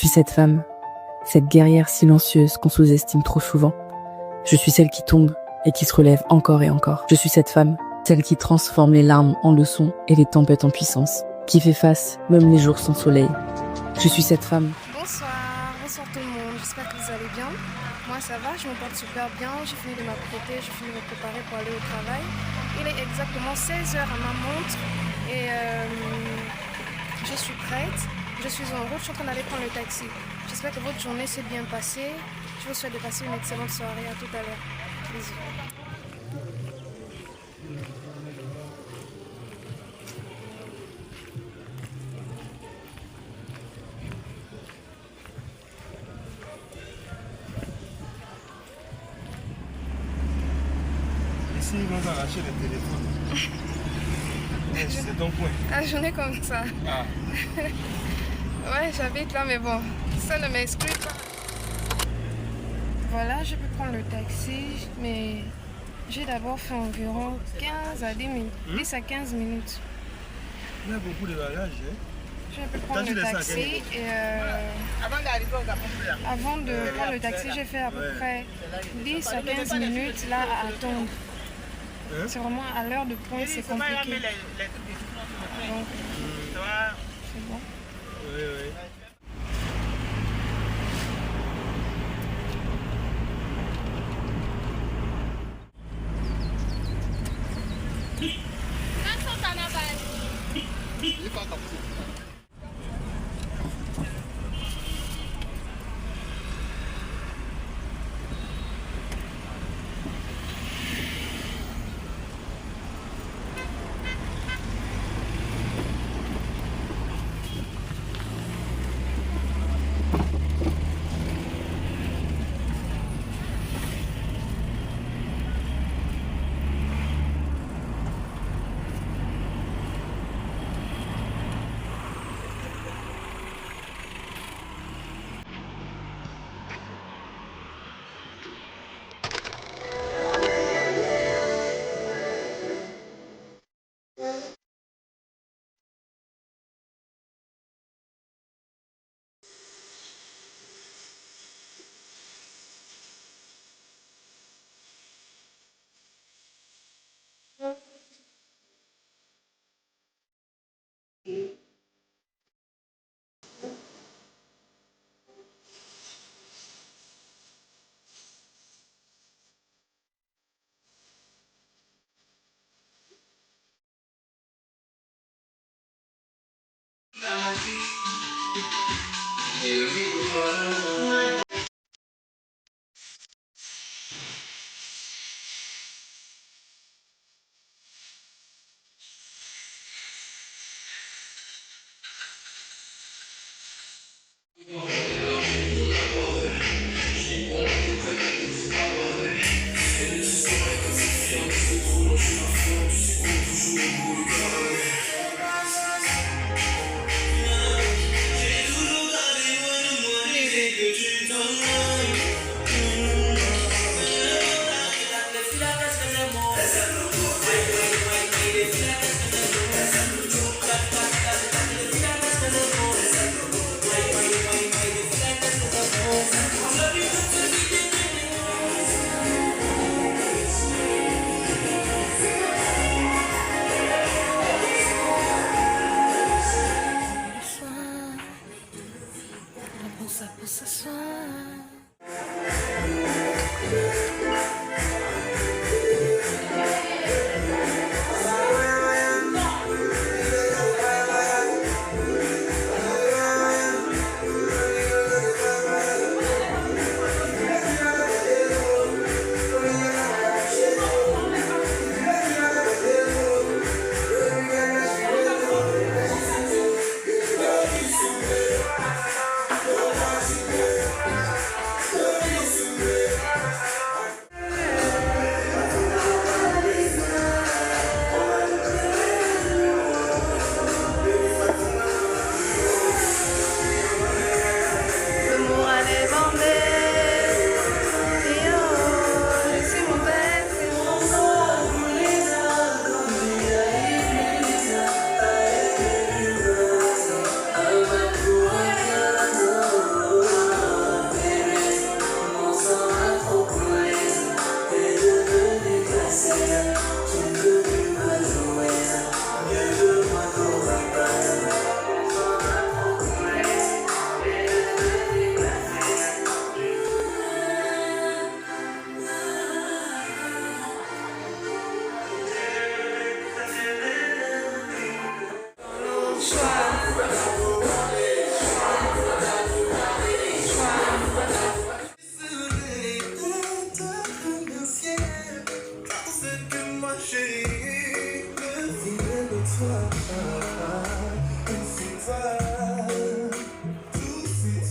suis cette femme, cette guerrière silencieuse qu'on sous-estime trop souvent. Je suis celle qui tombe et qui se relève encore et encore. Je suis cette femme, celle qui transforme les larmes en leçons et les tempêtes en puissance, qui fait face même les jours sans soleil. Je suis cette femme. Bonsoir tout le monde, j'espère que vous allez bien. Moi ça va, je me porte super bien, j'ai fini de m'apprêter, j'ai fini de me préparer pour aller au travail. Il est exactement 16 h à ma montre et je suis prête, je suis en route, je suis en train d'aller prendre le taxi. J'espère que votre journée s'est bien passée, je vous souhaite de passer une excellente soirée, à tout à l'heure. Bisous. Ici, ils vont arracher le téléphone. C'est ton coin. Ah, j'en ai comme ça. Ah. Ouais, j'habite là, mais bon, ça ne m'exclut pas. Voilà, je peux prendre le taxi, mais j'ai d'abord fait environ 15 à 10 minutes, 10 à 15 minutes. Il y a beaucoup de bagages, hein? Je peux prendre le taxi et avant de prendre le taxi, j'ai fait à peu près 10 à 15 minutes là à attendre. C'est vraiment à l'heure de pointe, c'est compliqué. Donc, c'est bon. Oui, oui.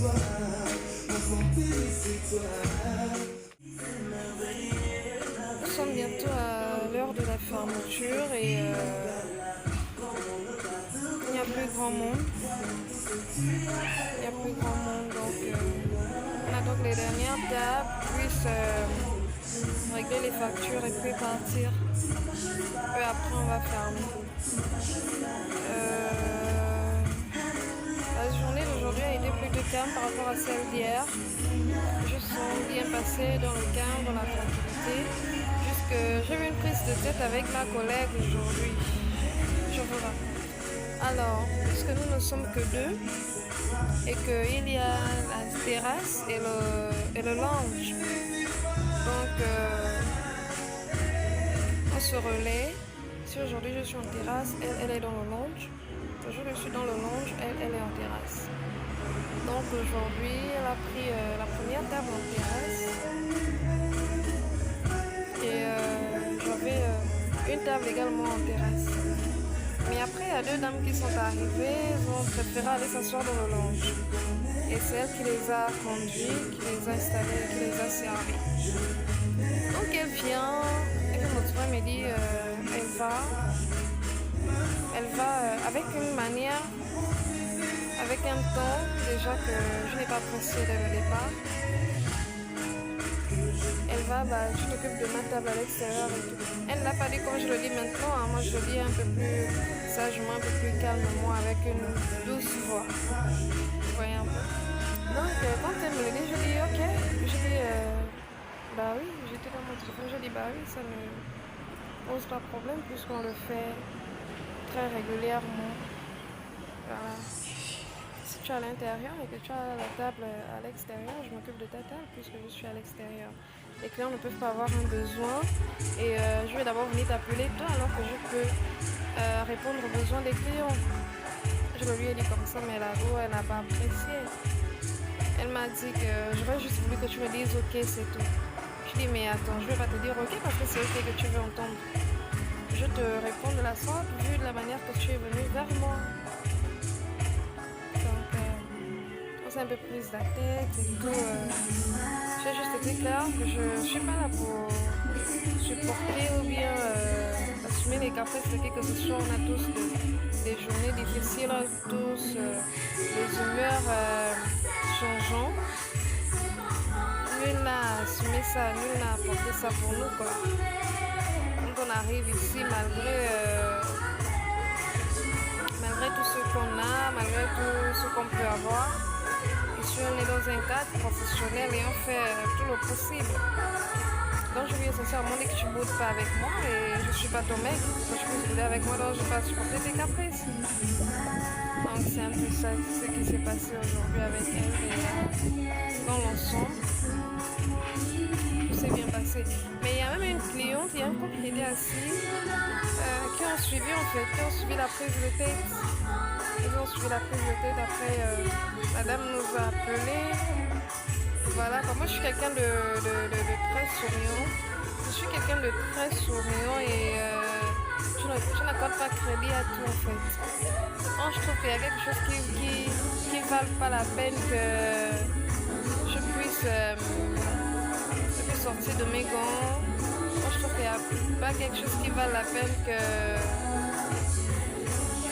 Nous sommes bientôt à l'heure de la fermeture et il n'y a plus grand monde. Il n'y a plus grand monde, donc on a donc les dernières tables, puis régler les factures et puis partir. Peu après, on va fermer. La journée d'aujourd'hui a été plutôt calme par rapport à celle d'hier. Je sens bien passé dans le calme, dans la tranquillité. Puisque j'ai eu une prise de tête avec ma collègue aujourd'hui. Je vous rappelle. Alors, puisque nous ne sommes que deux et qu'il y a la terrasse et le lounge. Donc, on se relaie. Si aujourd'hui je suis en terrasse, elle est dans le lounge. Aujourd'hui je suis dans le lounge, elle est en terrasse. Donc aujourd'hui, elle a pris la première table en terrasse. Et j'avais une table également en terrasse. Mais après, il y a deux dames qui sont arrivées, elles ont préféré aller s'asseoir dans le lounge. Et c'est elle qui les a conduits, qui les a installés, qui les a servis. Donc elle vient, elle me dit, elle va avec une manière, avec un ton déjà que je n'ai pas apprécié dès le départ. Elle va, je t'occupe de ma table à l'extérieur et tout. Elle ne l'a pas dit comme je le dis maintenant, hein. Moi je le dis un peu plus sagement, un peu plus calmement, avec une douce voix. Vous voyez un peu. Donc quand elle me le dit, je dis ok. Je dis bah oui, j'étais dans mon téléphone, je dis bah oui, ça ne pose pas de problème puisqu'on le fait très régulièrement. Voilà. Si tu es à l'intérieur et que tu as la table à l'extérieur, je m'occupe de ta table puisque je suis à l'extérieur. Les clients ne peuvent pas avoir un besoin et je vais d'abord venir t'appeler toi alors que je peux répondre aux besoins des clients. Je le lui ai dit comme ça, mais elle n'a pas apprécié. Elle m'a dit que j'aurais juste voulu que tu me dises ok, c'est tout. Je dis mais attends, je vais pas te dire ok parce que c'est ok que tu veux entendre. Je te réponds de la sorte vu de la manière que tu es venu vers moi. Donc on s'est un peu prise la tête et tout. J'ai juste été clair que je ne suis pas là pour supporter ou bien assumer les caprices de qui que ce soit. On a tous des journées difficiles, tous des humeurs changeantes. Nul n'a assumé ça, nul n'a apporté ça pour nous, quoi. Quand on arrive ici, malgré tout ce qu'on a, malgré tout ce qu'on peut avoir, ici on est dans un cadre professionnel et on fait tout le possible. Donc je lui ai sincèrement dit que tu ne boudes pas avec moi et je ne suis pas ton mec. Quand tu peux bouder avec moi, donc je ne vais pas supporter tes caprices. Donc c'est un peu ça ce qui s'est passé aujourd'hui avec elle et dans l'ensemble. Tout s'est bien passé. Mais il y a même une cliente, il y a un couple qui était assis, qui ont suivi la prise de tête. Ils ont suivi la prise de tête. Après, la dame nous a appelés. Voilà, moi je suis quelqu'un de très souriant. Je suis quelqu'un de très souriant et je n'accorde pas crédit à tout en fait. Quand je trouve qu'il y a quelque chose qui ne vaut pas la peine que je puisse sortir de mes gants. Moi je trouve qu'il n'y a pas quelque chose qui vaut la peine que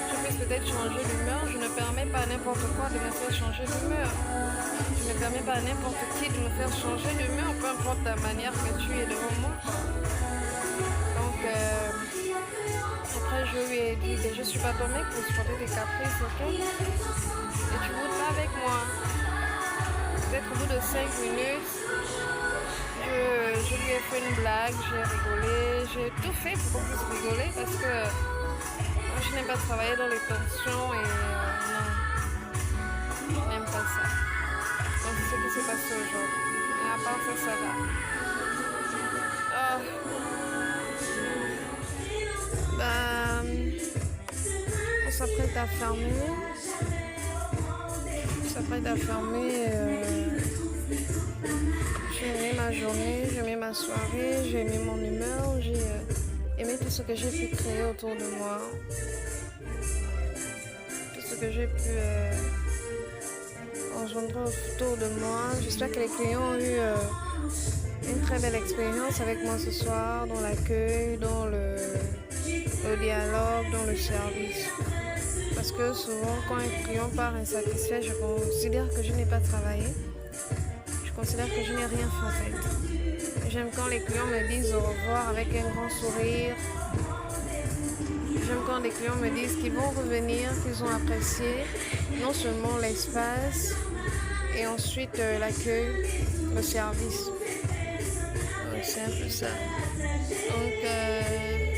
je puisse peut-être changer d'humeur. Je ne permets pas à n'importe quoi de me faire changer d'humeur. Je ne permets pas à n'importe qui de me faire changer d'humeur, peu importe la manière que tu es devant moi. Donc après je lui ai dit que je ne suis pas ton mec pour supporter tes caprices, ok? Et tu boudes pas avec moi. Peut-être au bout de 5 minutes, je lui ai fait une blague, j'ai rigolé, j'ai tout fait pour qu'on puisse rigoler parce que moi je n'aime pas travailler dans les tensions et non, je n'aime pas ça. Donc c'est ce qui s'est passé aujourd'hui. Et à part ça, ça va. On s'apprête à fermer. J'ai aimé ma journée, j'ai aimé ma soirée, j'ai aimé mon humeur, j'ai aimé tout ce que j'ai pu créer autour de moi. Tout ce que j'ai pu s'engendrent autour de moi. J'espère que les clients ont eu une très belle expérience avec moi ce soir, dans l'accueil, dans le dialogue, dans le service. Parce que souvent, quand un client part insatisfait, je considère que je n'ai pas travaillé. Je considère que je n'ai rien fait en fait. J'aime quand les clients me disent au revoir avec un grand sourire. J'aime quand les clients me disent qu'ils vont revenir, qu'ils ont apprécié non seulement l'espace et ensuite l'accueil, le service. Donc c'est un peu ça. Donc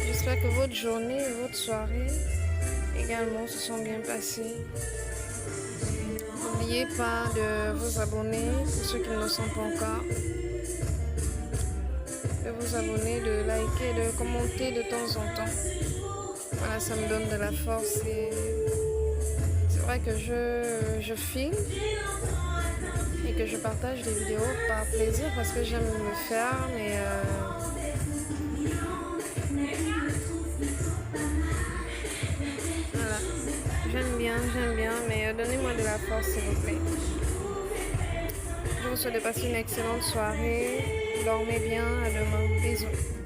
j'espère que votre journée et votre soirée également se sont bien passées. N'oubliez pas de vous abonner pour ceux qui ne le sont pas encore. De vous abonner, de liker, de commenter de temps en temps. Voilà, ça me donne de la force et c'est vrai que je filme et que je partage des vidéos par plaisir parce que j'aime le faire, mais voilà, j'aime bien, mais donnez-moi de la force s'il vous plaît. Je vous souhaite de passer une excellente soirée, dormez bien, à demain, bisous.